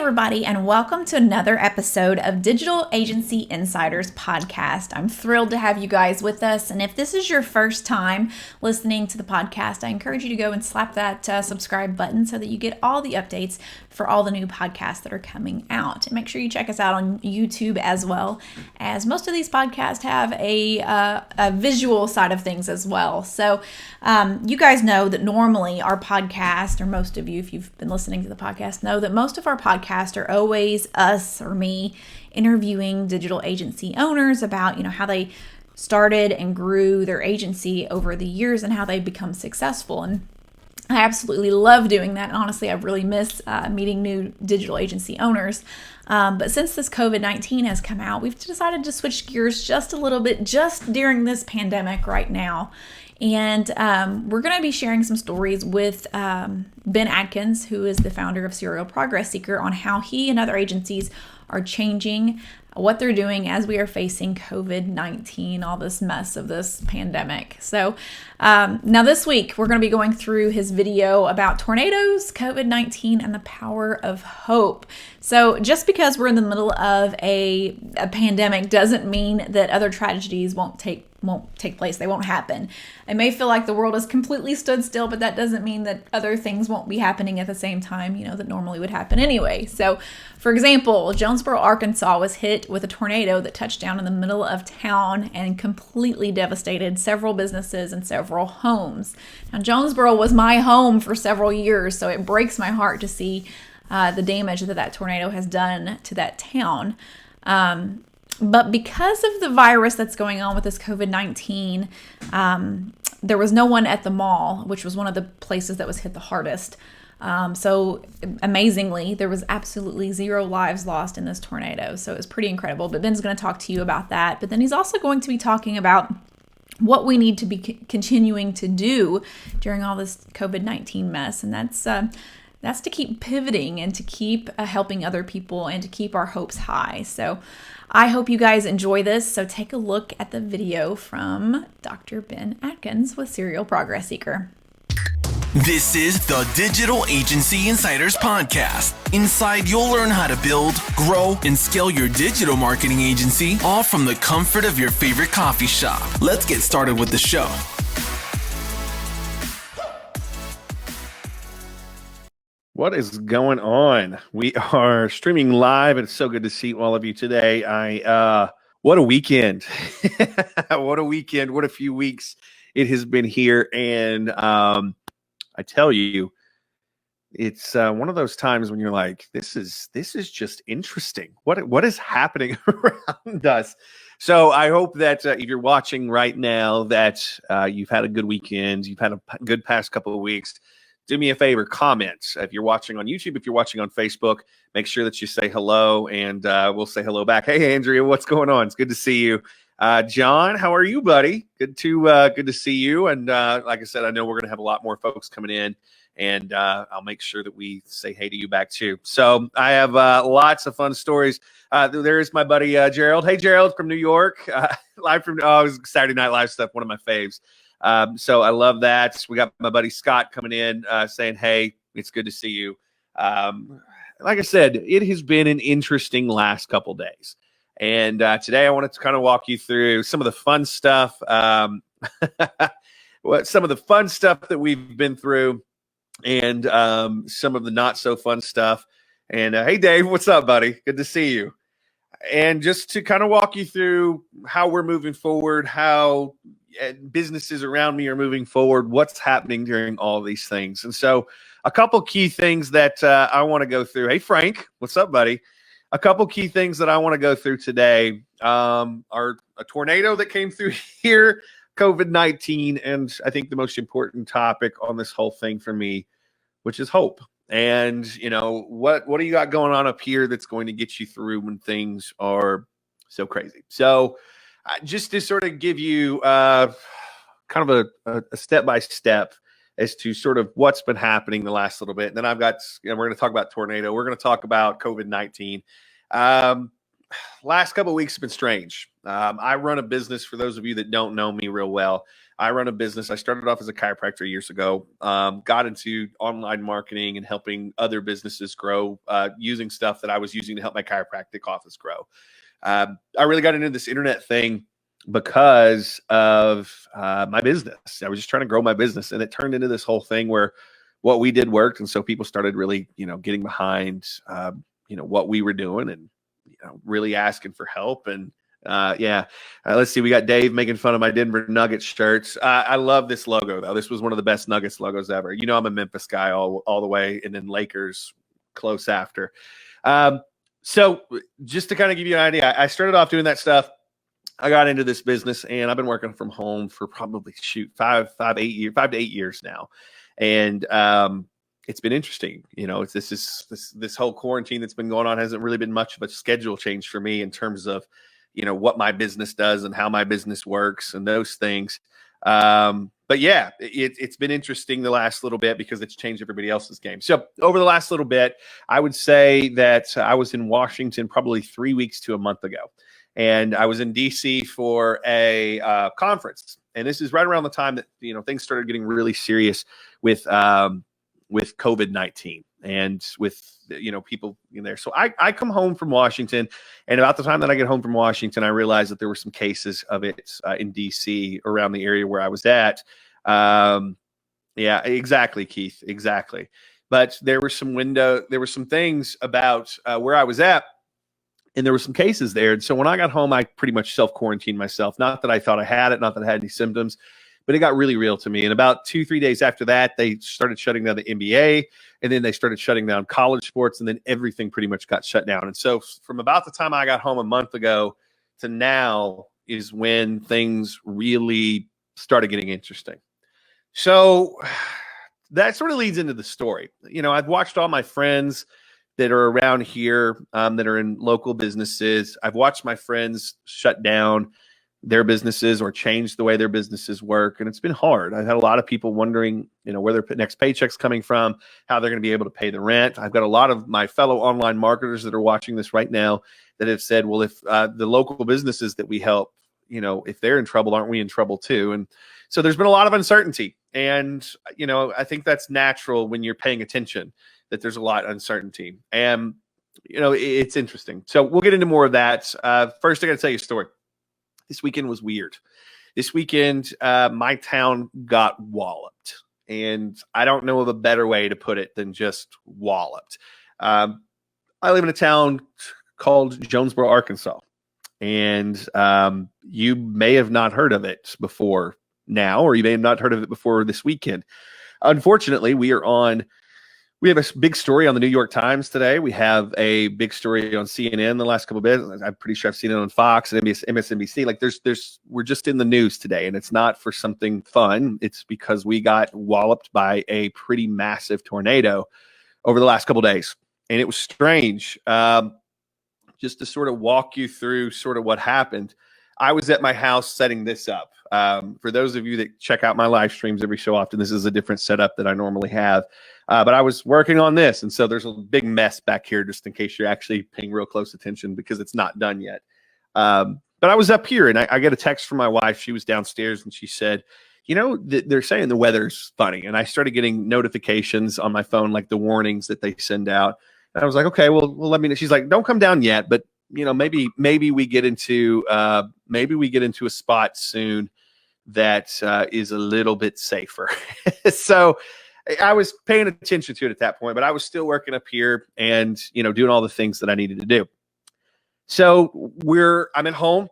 everybody, and welcome to another episode of Digital Agency Insiders Podcast. I'm thrilled to have you guys with us, and if this is your first time listening to the podcast, I encourage you to go and slap that subscribe button so that you get all the updates for all the new podcasts that are coming out. And make sure you check us out on YouTube as well, as most of these podcasts have a visual side of things as well. So you guys know that normally our podcast, or most of you, if you've been listening to the podcast, know that most of our podcasts are always us or me interviewing digital agency owners about, how they started and grew their agency over the years and how they've become successful. And I absolutely love doing that. Honestly, I really miss meeting new digital agency owners. But since this COVID-19 has come out, we've decided to switch gears just a little bit just during this pandemic right now. And we're going to be sharing some stories with Ben Adkins, who is the founder of Serial Progress Seeker, on how he and other agencies are changing what they're doing as we are facing COVID-19, all this mess of this pandemic. So now this week, we're going to be going through his video about tornadoes, COVID-19, and the power of hope. So just because we're in the middle of a pandemic doesn't mean that other tragedies won't take place. They won't happen. It may feel like the world has completely stood still, but that doesn't mean that other things won't be happening at the same time, that normally would happen anyway. So, for example, Jonesboro, Arkansas was hit with a tornado that touched down in the middle of town and completely devastated several businesses and several homes. Now, Jonesboro was my home for several years, so it breaks my heart to see the damage that tornado has done to that town. But because of the virus that's going on with this COVID-19, there was no one at the mall, which was one of the places that was hit the hardest. So amazingly, there was absolutely 0 lives lost in this tornado. So it was pretty incredible. But Ben's going to talk to you about that. But then he's also going to be talking about what we need to be continuing to do during all this COVID-19 mess. And that's to keep pivoting and to keep helping other people and to keep our hopes high. So I hope you guys enjoy this. So take a look at the video from Dr. Ben Adkins with Serial Progress Seeker. This is the Digital Agency Insiders Podcast. Inside, you'll learn how to build, grow, and scale your digital marketing agency, all from the comfort of your favorite coffee shop. Let's get started with the show. What is going on? We are streaming live, and it's so good to see all of you today. What a weekend. What a weekend. What a few weeks it has been here. And I tell you, it's one of those times when you're like, this is just interesting. What is happening around us? So I hope that if you're watching right now that you've had a good weekend, you've had a good past couple of weeks. Do me a favor, comment. If you're watching on YouTube, if you're watching on Facebook, make sure that you say hello, and we'll say hello back. Hey, Andrea, what's going on? It's good to see you. John, how are you, buddy? Good to see you. And like I said, I know we're going to have a lot more folks coming in, and I'll make sure that we say hey to you back too. So I have lots of fun stories. There is my buddy Gerald. Hey, Gerald from New York, live from Saturday Night Live stuff, one of my faves. So I love that. We got my buddy Scott coming in saying, hey, it's good to see you. Like I said, it has been an interesting last couple days. And today I wanted to kind of walk you through some of the fun stuff, some of the fun stuff that we've been through, and some of the not so fun stuff. And hey, Dave, what's up, buddy? Good to see you. And just to kind of walk you through how we're moving forward, how businesses around me are moving forward, what's happening during all these things. And so a couple key things that I want to go through. Hey, Frank, what's up, buddy? A couple key things that I want to go through today are a tornado that came through here, COVID-19, and I think the most important topic on this whole thing for me, which is hope. And, what do you got going on up here that's going to get you through when things are so crazy? So just to sort of give you kind of a step-by-step as to sort of what's been happening the last little bit. And then I've got, we're going to talk about tornado. We're going to talk about COVID-19. last couple of weeks have been strange. I run a business, for those of you that don't know me real well. I run a business. I started off as a chiropractor years ago, got into online marketing and helping other businesses grow using stuff that I was using to help my chiropractic office grow. I really got into this internet thing because of my business. I was just trying to grow my business, and it turned into this whole thing where what we did worked. And so people started really, getting behind, what we were doing and, really asking for help. And let's see. We got Dave making fun of my Denver Nuggets shirts. I love this logo, though. This was one of the best Nuggets logos ever. I'm a Memphis guy all the way, and then Lakers close after. So just to kind of give you an idea, I started off doing that stuff. I got into this business, and I've been working from home for probably 5 to 8 years now. And it's been interesting. This whole quarantine that's been going on hasn't really been much of a schedule change for me in terms of, what my business does and how my business works and those things. But yeah, it's been interesting the last little bit because it's changed everybody else's game. So over the last little bit, I would say that I was in Washington probably 3 weeks to a month ago. And I was in DC for a conference. And this is right around the time that, things started getting really serious with COVID-19 and with, people in there. So I come home from Washington, and about the time that I get home from Washington, I realized that there were some cases of it in DC around the area where I was at. Yeah, exactly, Keith. Exactly. But there were some things about where I was at, and there were some cases there. And so when I got home, I pretty much self-quarantined myself. Not that I thought I had it, not that I had any symptoms, but it got really real to me. And about 2-3 days after that, they started shutting down the NBA, and then they started shutting down college sports, and then everything pretty much got shut down. And so from about the time I got home a month ago to now is when things really started getting interesting. So that sort of leads into the story. I've watched all my friends that are around here that are in local businesses. I've watched my friends shut down their businesses or change the way their businesses work. And it's been hard. I've had a lot of people wondering, where their next paycheck's coming from, how they're going to be able to pay the rent. I've got a lot of my fellow online marketers that are watching this right now that have said, well, if the local businesses that we help, if they're in trouble, aren't we in trouble too? And so there's been a lot of uncertainty. And, I think that's natural when you're paying attention, that there's a lot of uncertainty. And, it's interesting. So we'll get into more of that. First, I got to tell you a story. This weekend was weird. This weekend, my town got walloped. And I don't know of a better way to put it than just walloped. I live in a town called Jonesboro, Arkansas. And you may have not heard of it before now, or you may have not heard of it before this weekend. Unfortunately, we have a big story on the New York Times today. We have a big story on CNN the last couple of days. I'm pretty sure I've seen it on Fox and MSNBC. Like we're just in the news today, and it's not for something fun. It's because we got walloped by a pretty massive tornado over the last couple of days, and it was strange. Just to sort of walk you through sort of what happened. I was at my house setting this up. For those of you that check out my live streams every so often, this is a different setup that I normally have. But I was working on this, and so there's a big mess back here just in case you're actually paying real close attention because it's not done yet. But I was up here, and I get a text from my wife. She was downstairs, and she said, they're saying the weather's funny. And I started getting notifications on my phone, like the warnings that they send out. And I was like, okay, well, let me know. She's like, don't come down yet, but maybe we get into a spot soon that is a little bit safer. So I was paying attention to it at that point, but I was still working up here and doing all the things that I needed to do. So I'm at home,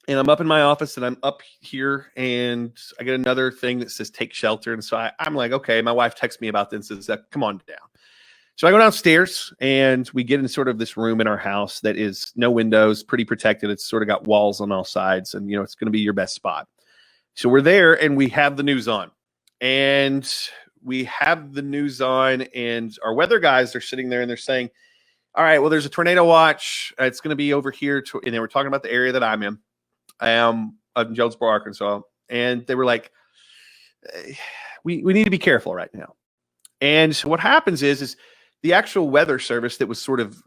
and I'm up in my office, and I'm up here, and I get another thing that says take shelter. And so I'm like, okay, my wife texts me about this and says, come on down. So I go downstairs, and we get in sort of this room in our house that is no windows, pretty protected. It's sort of got walls on all sides, and it's going to be your best spot. So we're there, and we have the news on, and our weather guys are sitting there, and they're saying, all right, well, there's a tornado watch. It's going to be over here. And they were talking about the area that I'm in. I am in Jonesboro, Arkansas. And they were like, we need to be careful right now. And so what happens is the actual weather service that was sort of,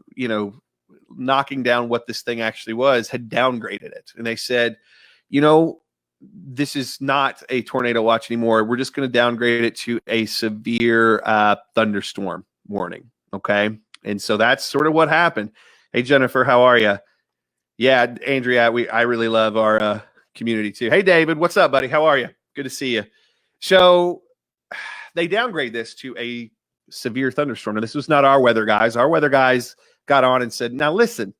knocking down what this thing actually was, had downgraded it. And they said, this is not a tornado watch anymore. We're just going to downgrade it to a severe thunderstorm warning. Okay. And so that's sort of what happened. Hey, Jennifer, how are you? Yeah, Andrea, I really love our community too. Hey, David, what's up, buddy? How are you? Good to see you. So they downgrade this to a severe thunderstorm. Now, this was not our weather guys. Our weather guys got on and said, now listen,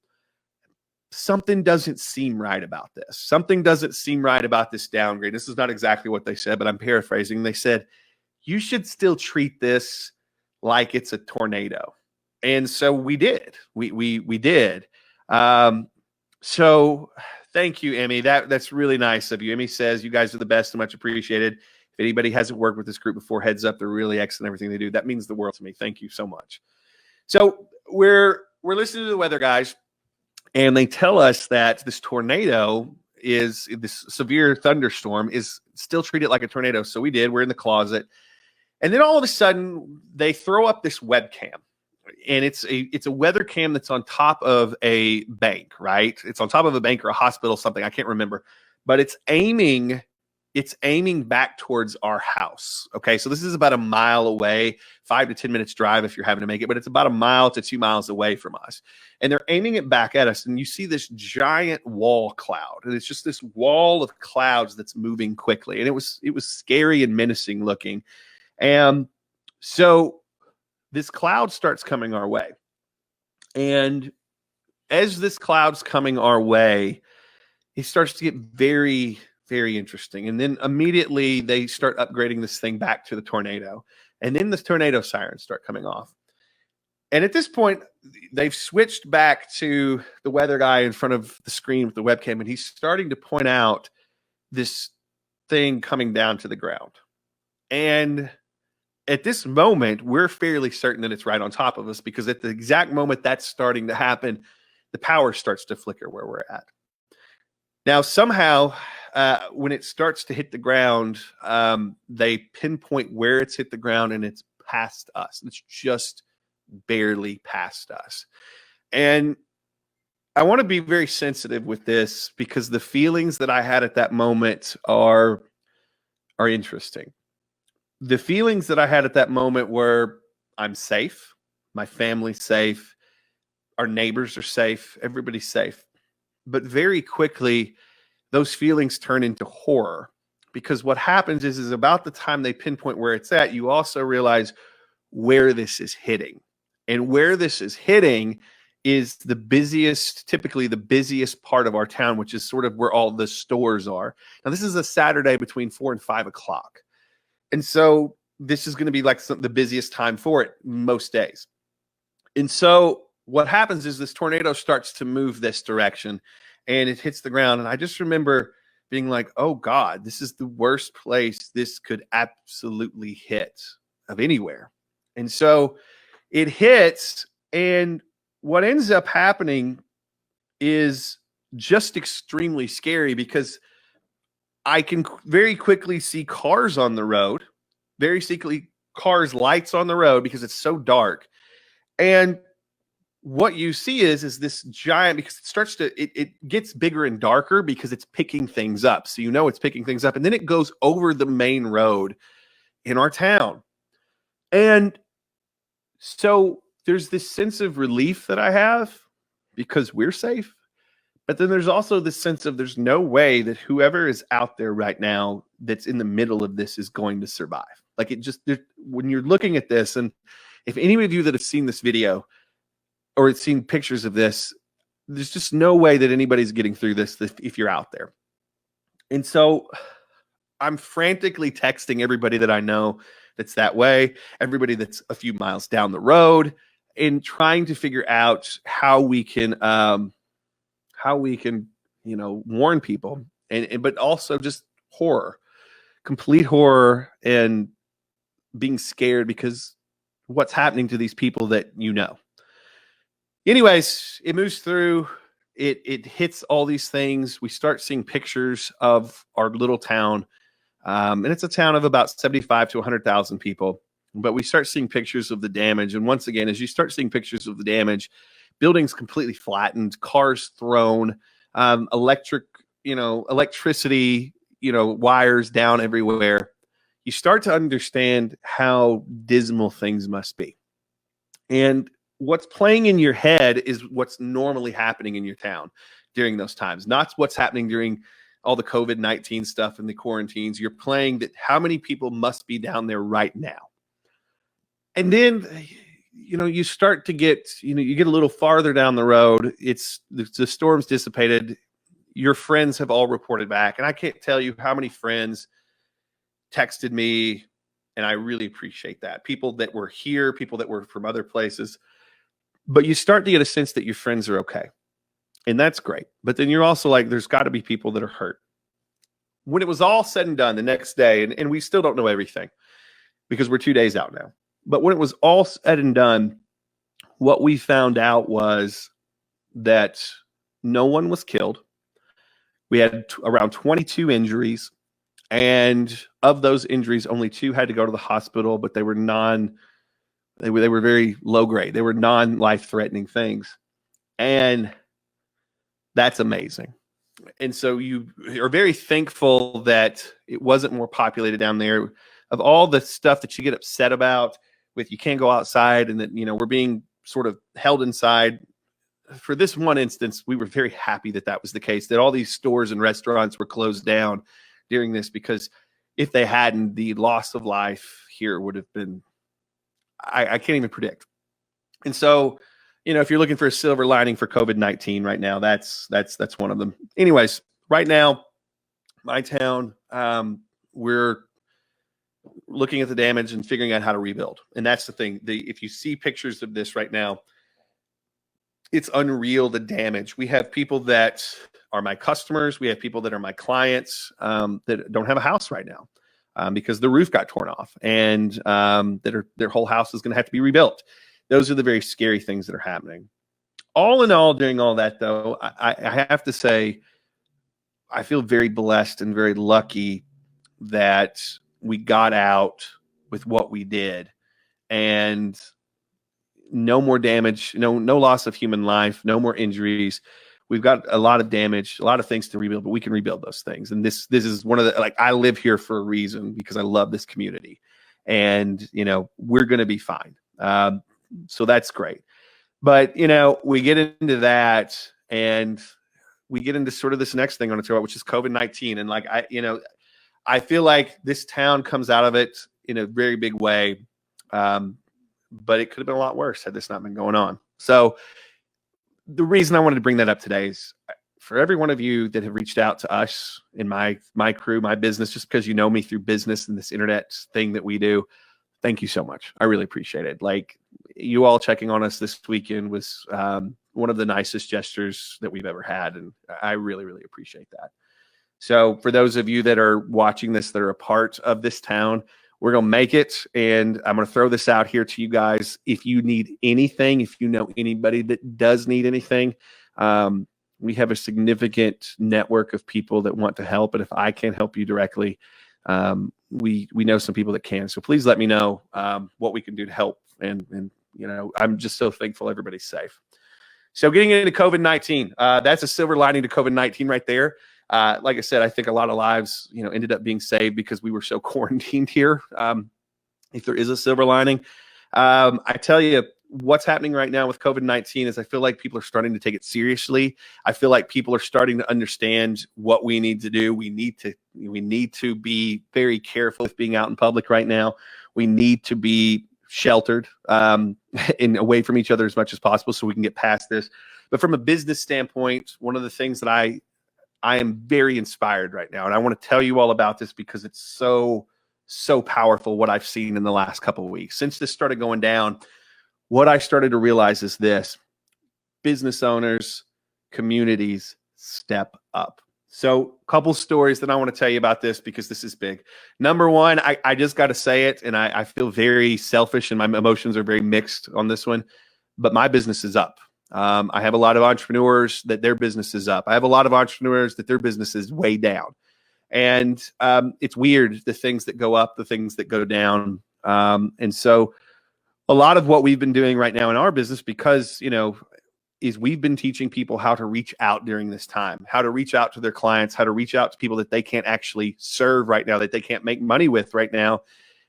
something doesn't seem right about this. Something doesn't seem right about this downgrade. This is not exactly what they said, but I'm paraphrasing. They said, you should still treat this like it's a tornado. And so we did. We did. So thank you, Emmy. That's really nice of you. Emmy says, you guys are the best and much appreciated. If anybody hasn't worked with this group before, heads up, they're really excellent in everything they do. That means the world to me. Thank you so much. So we're listening to the weather guys, and they tell us that this tornado this severe thunderstorm is still treated like a tornado. So we did. We're in the closet. And then all of a sudden, they throw up this webcam. And it's a weather cam that's on top of a bank, right? It's on top of a bank or a hospital, something I can't remember, but it's aiming back towards our house. Okay, so this is about a mile away, 5 to 10 minutes drive if you're having to make it, but it's about 1 mile to 2 miles away from us. And they're aiming it back at us, and you see this giant wall cloud, and it's just this wall of clouds that's moving quickly, and it was scary and menacing looking, and so this cloud starts coming our way. And as this cloud's coming our way, it starts to get very, very interesting. And then immediately they start upgrading this thing back to the tornado. And then the tornado sirens start coming off. And at this point, they've switched back to the weather guy in front of the screen with the webcam, and he's starting to point out this thing coming down to the ground. And at this moment, we're fairly certain that it's right on top of us, because at the exact moment that's starting to happen, the power starts to flicker where we're at. Now, somehow, when it starts to hit the ground, they pinpoint where it's hit the ground, and it's past us. It's just barely past us. And I want to be very sensitive with this, because the feelings that I had at that moment are interesting. The feelings that I had at that moment were, I'm safe, my family's safe, our neighbors are safe, everybody's safe. But very quickly, those feelings turn into horror, because what happens is about the time they pinpoint where it's at, you also realize where this is hitting. And where this is hitting is typically the busiest part of our town, which is sort of where all the stores are. Now, this is a Saturday between 4 and 5 o'clock. And so this is going to be like the busiest time for it most days. And so what happens is this tornado starts to move this direction, and it hits the ground. And I just remember being like, oh God, this is the worst place this could absolutely hit of anywhere. And so it hits, and what ends up happening is just extremely scary, because I can very quickly see cars on the road, lights on the road, because it's so dark. And what you see is this giant, because it gets bigger and darker because it's picking things up. So it's picking things up, and then it goes over the main road in our town. And so there's this sense of relief that I have because we're safe. But then there's also this sense of there's no way that whoever is out there right now that's in the middle of this is going to survive. Like, when you're looking at this, and if any of you that have seen this video or have seen pictures of this, there's just no way that anybody's getting through this if you're out there. And so I'm frantically texting everybody that I know that's that way, everybody that's a few miles down the road, and trying to figure out how we can warn people, but also just complete horror, and being scared because what's happening to these people that Anyways, it moves through, it hits all these things. We start seeing pictures of our little town, and it's a town of about 75 to 100,000 people. But we start seeing pictures of the damage, and once again, as you start seeing pictures of the damage, buildings completely flattened, cars thrown, electricity, wires down everywhere, you start to understand how dismal things must be. And what's playing in your head is what's normally happening in your town during those times, not what's happening during all the COVID-19 stuff and the quarantines. You're playing that how many people must be down there right now. And then, you start to get, you get a little farther down the road. The storm's dissipated. Your friends have all reported back. And I can't tell you how many friends texted me, and I really appreciate that. People that were here, people that were from other places. But you start to get a sense that your friends are okay. And that's great. But then you're also like, there's got to be people that are hurt. When it was all said and done the next day, and we still don't know everything because we're 2 days out now. But when it was all said and done, what we found out was that no one was killed. We had around 22 injuries. And of those injuries, only 2 had to go to the hospital, but they were they were very low grade. They were non-life-threatening things. And that's amazing. And so you are very thankful that it wasn't more populated down there. Of all the stuff that you get upset about with you can't go outside and that, we're being sort of held inside. For this one instance, we were very happy that that was the case, that all these stores and restaurants were closed down during this, because if they hadn't, the loss of life here would have been, I can't even predict. And so, if you're looking for a silver lining for COVID-19 right now, that's one of them. Anyways, right now, my town, we're looking at the damage and figuring out how to rebuild. And that's the thing. If you see pictures of this right now, it's unreal, the damage. We have people that are my customers. We have people that are my clients that don't have a house right now because the roof got torn off, and their whole house is going to have to be rebuilt. Those are the very scary things that are happening. All in all, during all that, though, I have to say, I feel very blessed and very lucky that we got out with what we did, and no more damage, no loss of human life, no more injuries. We've got a lot of damage, a lot of things to rebuild, but we can rebuild those things. And this is one of the, I live here for a reason, because I love this community, and, we're going to be fine. So that's great. But, we get into that, and we get into sort of this next thing I want to talk about, which is COVID-19. And I feel like this town comes out of it in a very big way. But it could have been a lot worse had this not been going on. So the reason I wanted to bring that up today is for every one of you that have reached out to us in my crew, my business, just because you know me through business and this internet thing that we do. Thank you so much. I really appreciate it. Like, you all checking on us this weekend was one of the nicest gestures that we've ever had. And I really, really appreciate that. So for those of you that are watching this, that are a part of this town, we're going to make it. And I'm going to throw this out here to you guys. If you need anything, if you know anybody that does need anything, we have a significant network of people that want to help. And if I can't help you directly, we know some people that can. So please let me know what we can do to help. And I'm just so thankful everybody's safe. So getting into COVID-19, that's a silver lining to COVID-19 right there. Like I said, I think a lot of lives, ended up being saved because we were so quarantined here. If there is a silver lining, I tell you what's happening right now with COVID-19 is I feel like people are starting to take it seriously. I feel like people are starting to understand what we need to do. We need to be very careful with being out in public right now. We need to be sheltered and away from each other as much as possible so we can get past this. But from a business standpoint, one of the things that I am very inspired right now. And I want to tell you all about this because it's so powerful what I've seen in the last couple of weeks. Since this started going down, what I started to realize is this: business owners, communities, step up. So a couple stories that I want to tell you about this because this is big. Number one, I just got to say it, and I feel very selfish and my emotions are very mixed on this one, but my business is up. I have a lot of entrepreneurs that their business is up. I have a lot of entrepreneurs that their business is way down. And it's weird, the things that go up, the things that go down. And so a lot of what we've been doing right now in our business, because, is we've been teaching people how to reach out during this time, how to reach out to their clients, how to reach out to people that they can't actually serve right now, that they can't make money with right now.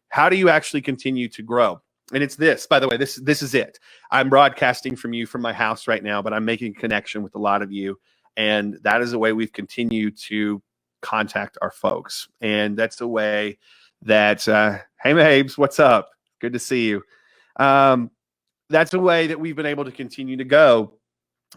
How do you actually continue to grow? And it's this, by the way, this is it. I'm broadcasting from my house right now, but I'm making a connection with a lot of you. And that is a way we've continued to contact our folks. And that's a way that, hey, Mabes, what's up? Good to see you. That's a way that we've been able to continue to go,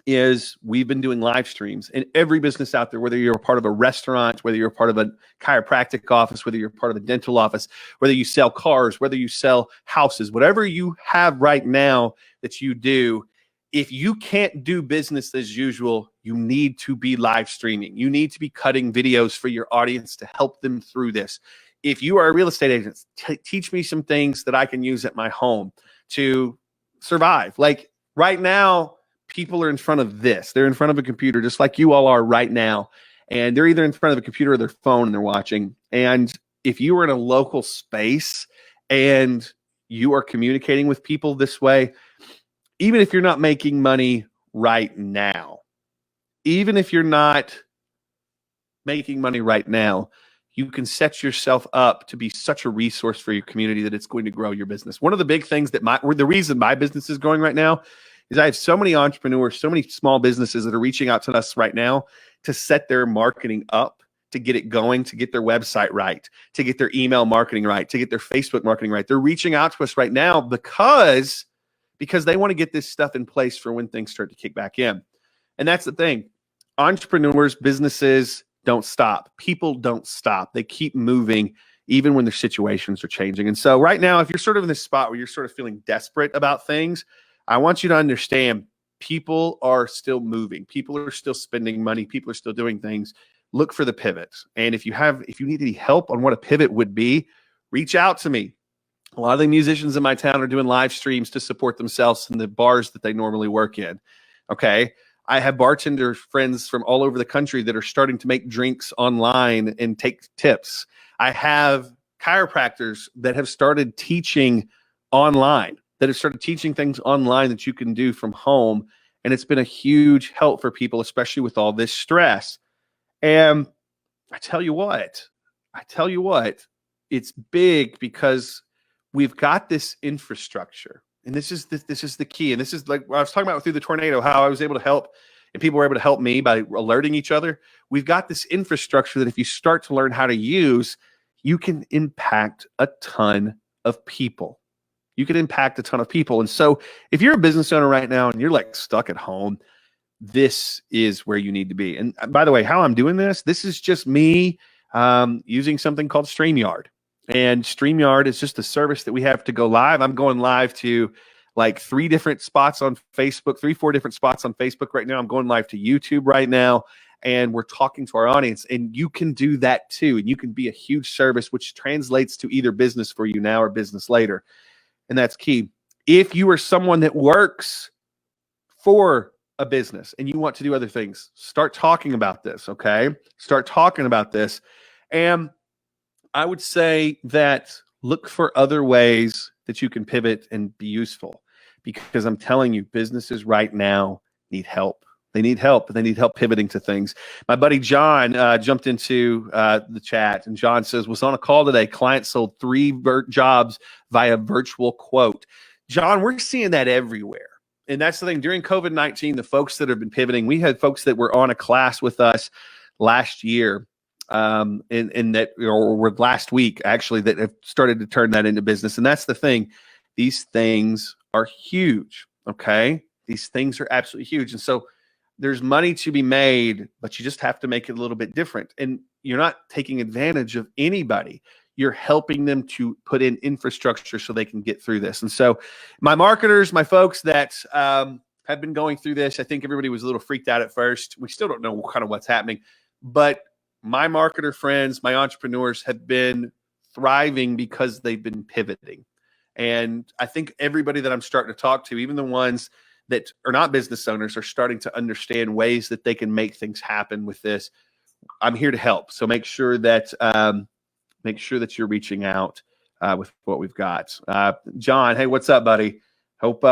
is we've been doing live streams. And every business out there, whether you're a part of a restaurant, whether you're a part of a chiropractic office, whether you're part of a dental office, whether you sell cars, whether you sell houses, whatever you have right now that you do, if you can't do business as usual, you need to be live streaming. You need to be cutting videos for your audience to help them through this. If you are a real estate agent, teach me some things that I can use at my home to survive. Like right now, people are in front of this. They're in front of a computer, just like you all are right now. And they're either in front of a computer or their phone and they're watching. And if you are in a local space and you are communicating with people this way, even if you're not making money right now, even if you're not making money right now, you can set yourself up to be such a resource for your community that it's going to grow your business. One of the big things that the reason my business is growing right now is I have so many entrepreneurs, so many small businesses that are reaching out to us right now to set their marketing up, to get it going, to get their website right, to get their email marketing right, to get their Facebook marketing right. They're reaching out to us right now because they want to get this stuff in place for when things start to kick back in. And that's the thing. Entrepreneurs, businesses don't stop. People don't stop. They keep moving even when their situations are changing. And so right now, if you're sort of in this spot where you're sort of feeling desperate about things, I want you to understand people are still moving. People are still spending money. People are still doing things. Look for the pivot. And if you need any help on what a pivot would be, reach out to me. A lot of the musicians in my town are doing live streams to support themselves in the bars that they normally work in. Okay. I have bartender friends from all over the country that are starting to make drinks online and take tips. I have chiropractors that have started teaching online, that have started teaching things online that you can do from home. And it's been a huge help for people, especially with all this stress. And I tell you what, it's big because we've got this infrastructure. And this is the key. And this is like what I was talking about through the tornado, how I was able to help and people were able to help me by alerting each other. We've got this infrastructure that if you start to learn how to use, you can impact a ton of people. And so if you're a business owner right now and you're like stuck at home, this is where you need to be. And by the way, how I'm doing this is just me using something called StreamYard. And StreamYard is just a service that we have to go live. I'm going live to like 4 different spots on Facebook right now. I'm going live to YouTube right now. And we're talking to our audience. And you can do that too. And you can be a huge service, which translates to either business for you now or business later. And that's key. If you are someone that works for a business and you want to do other things, start talking about this, okay? Start talking about this. And I would say that look for other ways that you can pivot and be useful, because I'm telling you, businesses right now need help. They need help, but they need help pivoting to things. My buddy John jumped into the chat, and John says, was on a call today. Client sold 3 jobs via virtual quote. John, we're seeing that everywhere. And that's the thing. During COVID-19, the folks that have been pivoting, we had folks that were on a class with us last year, or last week, actually, that have started to turn that into business. And that's the thing. These things are huge, okay? These things are absolutely huge. And so there's money to be made, but you just have to make it a little bit different. And you're not taking advantage of anybody. You're helping them to put in infrastructure so they can get through this. And so my marketers, my folks that have been going through this, I think everybody was a little freaked out at first. We still don't know kind of what's happening. But my marketer friends, my entrepreneurs have been thriving because they've been pivoting. And I think everybody that I'm starting to talk to, even the ones that are not business owners, are starting to understand ways that they can make things happen with this. I'm here to help. So make sure that you're reaching out with what we've got. John, hey, what's up, buddy? Hope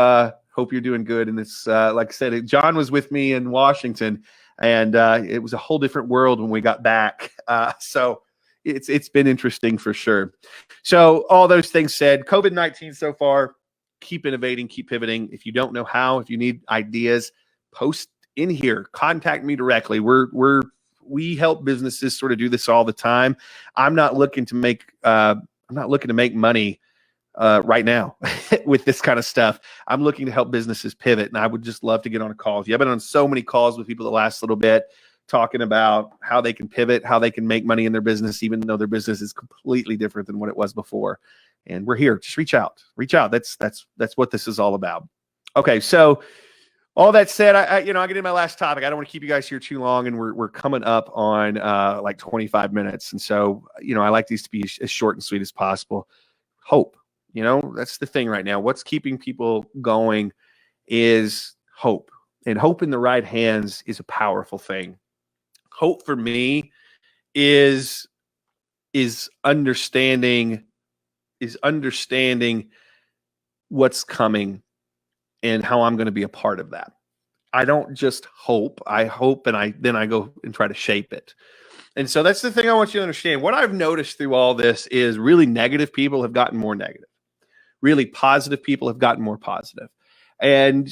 Hope you're doing good. And it's like I said, John was with me in Washington, and it was a whole different world when we got back. So it's been interesting for sure. So all those things said, COVID-19 so far, keep innovating, keep pivoting. If you don't know how, if you need ideas, post in here, contact me directly. We help businesses sort of do this all the time. I'm not looking to make money right now with this kind of stuff. I'm looking to help businesses pivot, and I would just love to get on a call with you. I've been on so many calls with people the last little bit, talking about how they can pivot, how they can make money in their business, even though their business is completely different than what it was before. And we're here. Just reach out. That's what this is all about. Okay, so all that said, I get into my last topic. I don't want to keep you guys here too long, and we're coming up on like 25 minutes. And so, I like these to be as short and sweet as possible. Hope, that's the thing right now. What's keeping people going is hope, and hope in the right hands is a powerful thing. Hope for me is understanding what's coming and how I'm going to be a part of that. I don't just hope. I hope, and then I go and try to shape it. And so that's the thing I want you to understand. What I've noticed through all this is really negative people have gotten more negative. Really positive people have gotten more positive. And,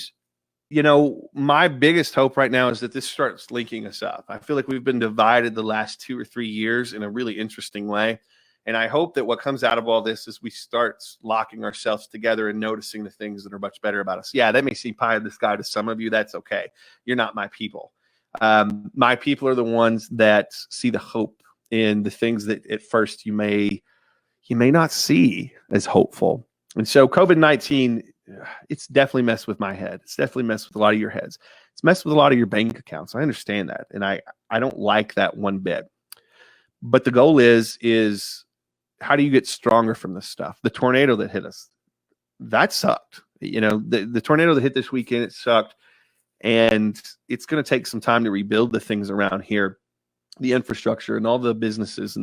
my biggest hope right now is that this starts linking us up. I feel like we've been divided the last 2 or 3 years in a really interesting way. And I hope that what comes out of all this is we start locking ourselves together and noticing the things that are much better about us. Yeah, that may seem pie in the sky to some of you. That's okay. You're not my people. My people are the ones that see the hope in the things that at first you may not see as hopeful. And so COVID-19, it's definitely messed with my head. It's definitely messed with a lot of your heads. It's messed with a lot of your bank accounts. I understand that. And I don't like that one bit. But the goal is how do you get stronger from this stuff? The tornado that hit us, that sucked. The tornado that hit this weekend, it sucked. And it's going to take some time to rebuild the things around here, the infrastructure and all the businesses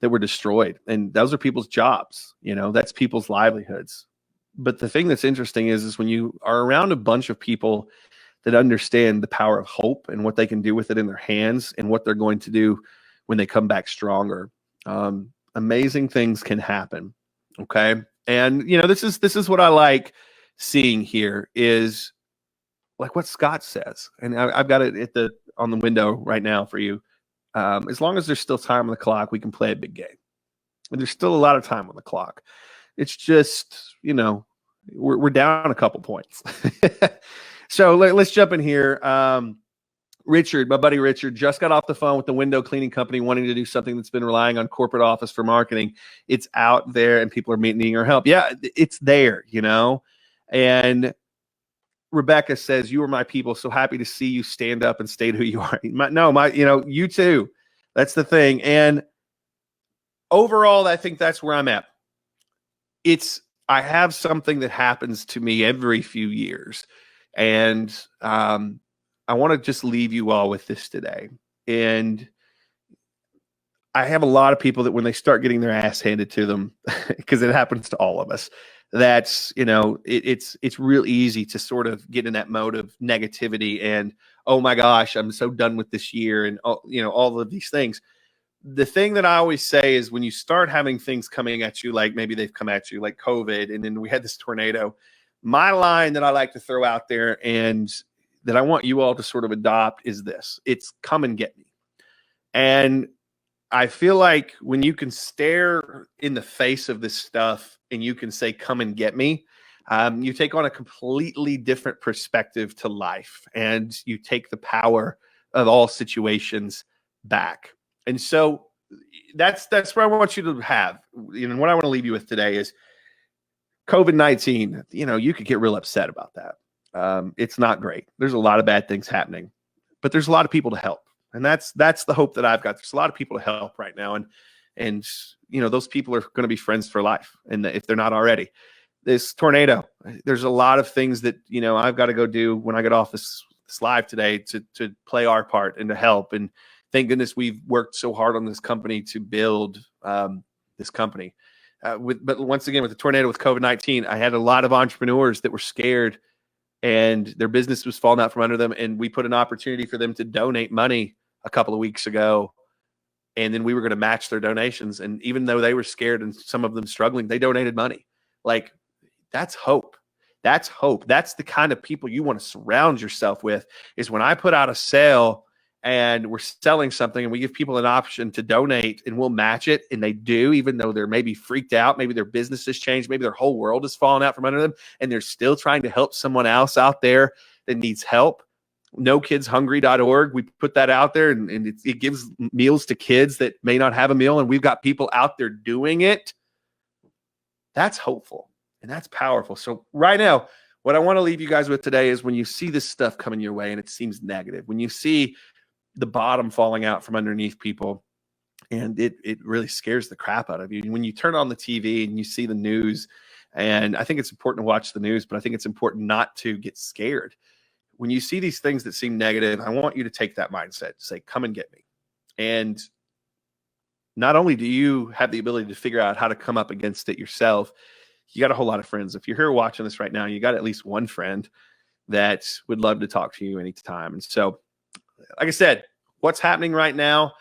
that were destroyed. And those are people's jobs. That's people's livelihoods. But the thing that's interesting is when you are around a bunch of people that understand the power of hope and what they can do with it in their hands and what they're going to do when they come back stronger, amazing things can happen. Okay. And, this is what I like seeing here is like what Scott says. And I've got it on the window right now for you. As long as there's still time on the clock, we can play a big game. And there's still a lot of time on the clock. It's just, we're down a couple points. So let's jump in here. Richard, my buddy Richard, just got off the phone with the window cleaning company wanting to do something that's been relying on corporate office for marketing. It's out there and people are needing our help. Yeah, it's there, And Rebecca says, you are my people. So happy to see you stand up and state who you are. You too. That's the thing. And overall, I think that's where I'm at. I have something that happens to me every few years. And I want to just leave you all with this today. And I have a lot of people that when they start getting their ass handed to them, because it happens to all of us, that's, it's real easy to sort of get in that mode of negativity and, oh my gosh, I'm so done with this year and, all of these things. The thing that I always say is when you start having things coming at you, like maybe they've come at you like COVID, and then we had this tornado, my line that I like to throw out there and that I want you all to sort of adopt is this: it's come and get me. And I feel like when you can stare in the face of this stuff and you can say, come and get me, you take on a completely different perspective to life, and you take the power of all situations back. And so that's what I want you to have. What I want to leave you with today is COVID-19. You could get real upset about that. It's not great. There's a lot of bad things happening, but there's a lot of people to help. And that's the hope that I've got. There's a lot of people to help right now. And those people are going to be friends for life. And if they're not already, this tornado, there's a lot of things that, I've got to go do when I get off this live today to play our part and to help. And thank goodness we've worked so hard on this company to build this company. But once again, with the tornado, with COVID-19, I had a lot of entrepreneurs that were scared and their business was falling out from under them. And we put an opportunity for them to donate money a couple of weeks ago. And then we were going to match their donations. And even though they were scared and some of them struggling, they donated money. Like, that's hope. That's hope. That's the kind of people you want to surround yourself with, is when I put out a sale and we're selling something and we give people an option to donate and we'll match it. And they do, even though they're maybe freaked out. Maybe their business has changed. Maybe their whole world has fallen out from under them. And they're still trying to help someone else out there that needs help. NoKidsHungry.org. We put that out there, and it gives meals to kids that may not have a meal. And we've got people out there doing it. That's hopeful and that's powerful. So right now, what I want to leave you guys with today is, when you see this stuff coming your way and it seems negative, when you see the bottom falling out from underneath people, and it really scares the crap out of you. When you turn on the TV and you see the news, and I think it's important to watch the news, but I think it's important not to get scared. When you see these things that seem negative, I want you to take that mindset, say, come and get me. And not only do you have the ability to figure out how to come up against it yourself, you got a whole lot of friends. If you're here watching this right now, you got at least one friend that would love to talk to you anytime. And so, like I said, what's happening right now,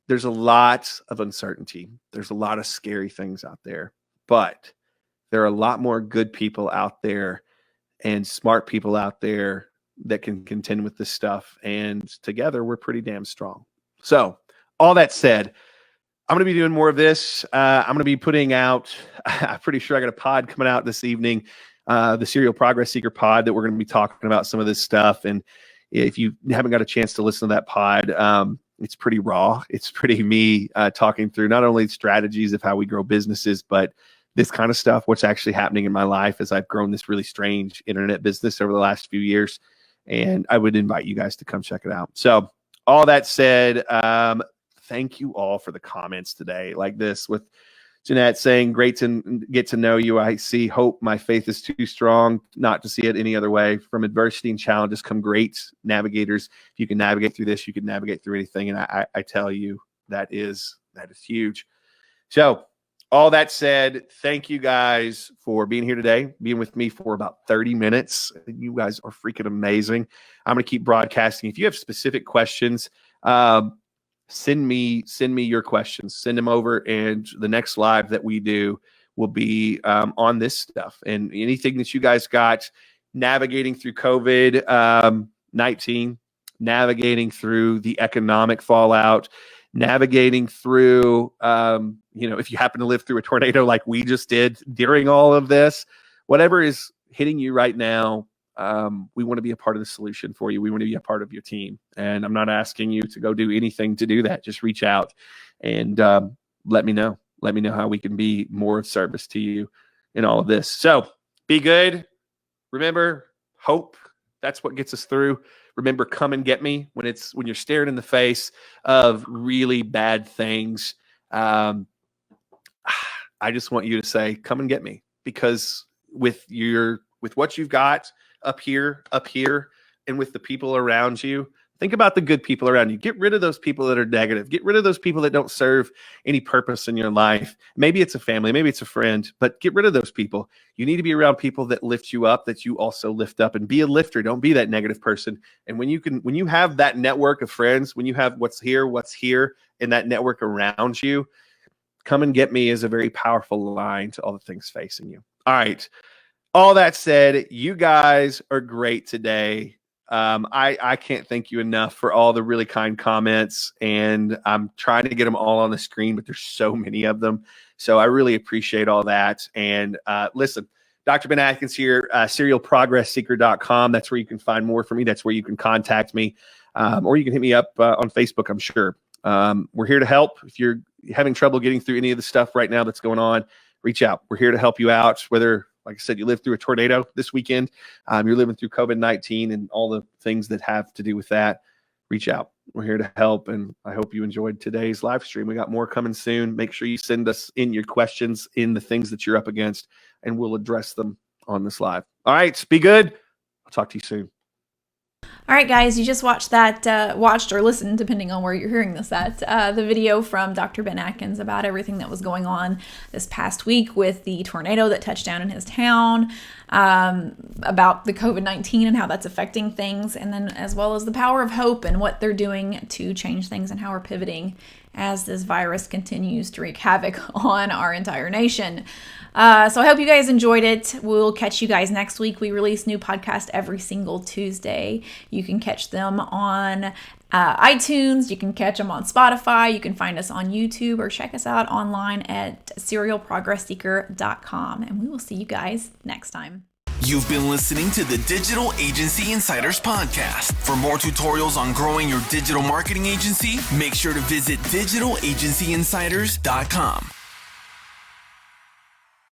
there's a lot of uncertainty. There's a lot of scary things out there, but there are a lot more good people out there and smart people out there that can contend with this stuff. And together, we're pretty damn strong. So all that said, I'm going to be doing more of this. I'm going to be putting out, I'm pretty sure I got a pod coming out this evening, the Serial Progress Seeker pod, that we're going to be talking about some of this stuff. And if you haven't got a chance to listen to that pod, it's pretty raw. It's pretty me talking through not only strategies of how we grow businesses, but this kind of stuff, what's actually happening in my life as I've grown this really strange internet business over the last few years. And I would invite you guys to come check it out. So all that said, thank you all for the comments today, like this with Jeanette saying, great to get to know you. I see hope. My faith is too strong not to see it any other way. From adversity and challenges come great navigators. If you can navigate through this, you can navigate through anything. And I tell you, that is huge. So all that said, thank you guys for being here today, being with me for about 30 minutes. You guys are freaking amazing. I'm going to keep broadcasting. If you have specific questions, send me your questions. Send them over, and the next live that we do will be on this stuff. And anything that you guys got navigating through COVID-19, navigating through the economic fallout, navigating through, if you happen to live through a tornado like we just did during all of this, whatever is hitting you right now, we want to be a part of the solution for you. We want to be a part of your team. And I'm not asking you to go do anything to do that. Just reach out and let me know. Let me know how we can be more of service to you in all of this. So be good. Remember, hope. That's what gets us through. Remember, come and get me when you're staring in the face of really bad things. I just want you to say, come and get me, because with what you've got up here, and with the people around you, think about the good people around you. Get rid of those people that are negative. Get rid of those people that don't serve any purpose in your life. Maybe it's a family, maybe it's a friend, but get rid of those people. You need to be around people that lift you up, that you also lift up, and be a lifter. Don't be that negative person. And when you have that network of friends, when you have what's here, in that network around you, come and get me is a very powerful line to all the things facing you. All right. All that said, you guys are great today. I can't thank you enough for all the really kind comments, and I'm trying to get them all on the screen, but there's so many of them. So I really appreciate all that. And listen, Dr. Ben Adkins here, serialprogressseeker.com. That's where you can find more from me. That's where you can contact me, or you can hit me up on Facebook, I'm sure. We're here to help. If you're having trouble getting through any of the stuff right now that's going on, reach out. We're here to help you out, whether, like I said, you lived through a tornado this weekend, you're living through COVID-19 and all the things that have to do with that, reach out. We're here to help, and I hope you enjoyed today's live stream. We got more coming soon. Make sure you send us in your questions in the things that you're up against, and we'll address them on this live. All right, be good. I'll talk to you soon. All right, guys, you just watched or listened, depending on where you're hearing this at, the video from Dr. Ben Adkins about everything that was going on this past week with the tornado that touched down in his town. about the COVID-19 and how that's affecting things, and then as well as the power of hope and what they're doing to change things and how we're pivoting as this virus continues to wreak havoc on our entire nation. So I hope you guys enjoyed it. We'll catch you guys next week. We release new podcasts every single Tuesday. You can catch them on iTunes. You can catch them on Spotify. You can find us on YouTube or check us out online at serialprogressseeker.com. And we will see you guys next time. You've been listening to the Digital Agency Insiders Podcast. For more tutorials on growing your digital marketing agency, make sure to visit digitalagencyinsiders.com.